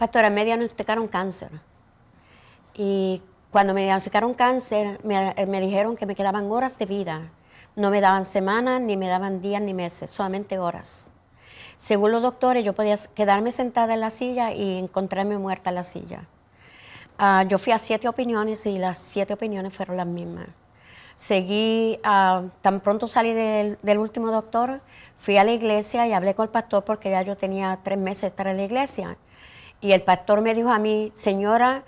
Pastora, me diagnosticaron cáncer. Y cuando me diagnosticaron cáncer, me dijeron que me quedaban horas de vida. No me daban semanas, ni me daban días, ni meses, solamente horas. Según los doctores, yo podía quedarme sentada en la silla y encontrarme muerta en la silla. Yo fui a 7 opiniones y las 7 opiniones fueron las mismas. Seguí, tan pronto salí del último doctor, fui a la iglesia y hablé con el pastor porque ya yo tenía 3 meses de estar en la iglesia. Y el pastor me dijo a mí, señora,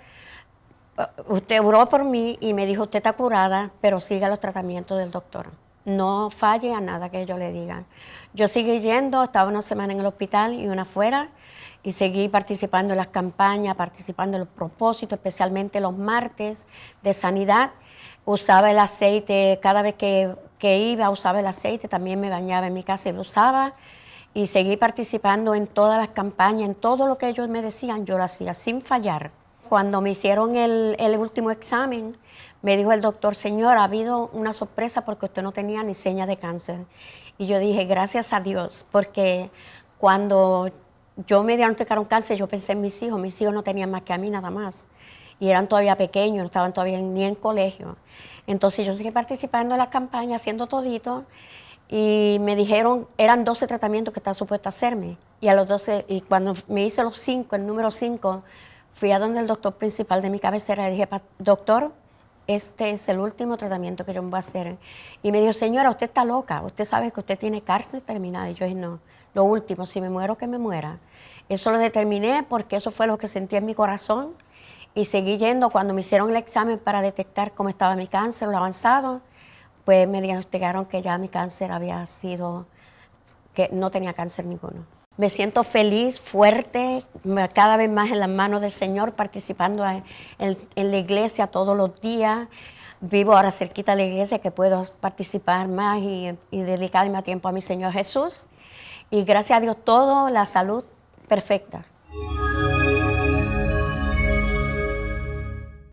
usted oró por mí y me dijo, usted está curada, pero siga los tratamientos del doctor. No falle a nada que yo le diga. Yo seguí yendo, estaba una semana en el hospital y una fuera, y seguí participando en las campañas, participando en los propósitos, especialmente los martes de sanidad. Usaba el aceite, cada vez que iba usaba el aceite, también me bañaba en mi casa y lo usaba. Y seguí participando en todas las campañas, en todo lo que ellos me decían, yo lo hacía sin fallar. Cuando me hicieron el último examen, me dijo el doctor, señora, ha habido una sorpresa porque usted no tenía ni señas de cáncer. Y yo dije, gracias a Dios, porque cuando yo me diagnosticaron cáncer, yo pensé en mis hijos no tenían más que a mí nada más. Y eran todavía pequeños, no estaban todavía ni en colegio. Entonces yo seguí participando en las campañas, haciendo todito, y me dijeron, eran 12 tratamientos que estaba supuesto a hacerme. Y a los 12, y cuando me hice los 5, el número 5, fui a donde el doctor principal de mi cabecera y dije, doctor, este es el último tratamiento que yo me voy a hacer. Y me dijo, señora, usted está loca, usted sabe que usted tiene cáncer terminal. Y yo dije, no, lo último, si me muero, que me muera. Eso lo determiné porque eso fue lo que sentí en mi corazón. Y seguí yendo. Cuando me hicieron el examen para detectar cómo estaba mi cáncer, lo avanzado, pues me diagnosticaron que ya mi cáncer había sido, que no tenía cáncer ninguno. Me siento feliz, fuerte, cada vez más en las manos del Señor, participando en la iglesia todos los días. Vivo ahora cerquita de la iglesia, que puedo participar más y dedicarme a tiempo a mi Señor Jesús. Y gracias a Dios todo, la salud perfecta.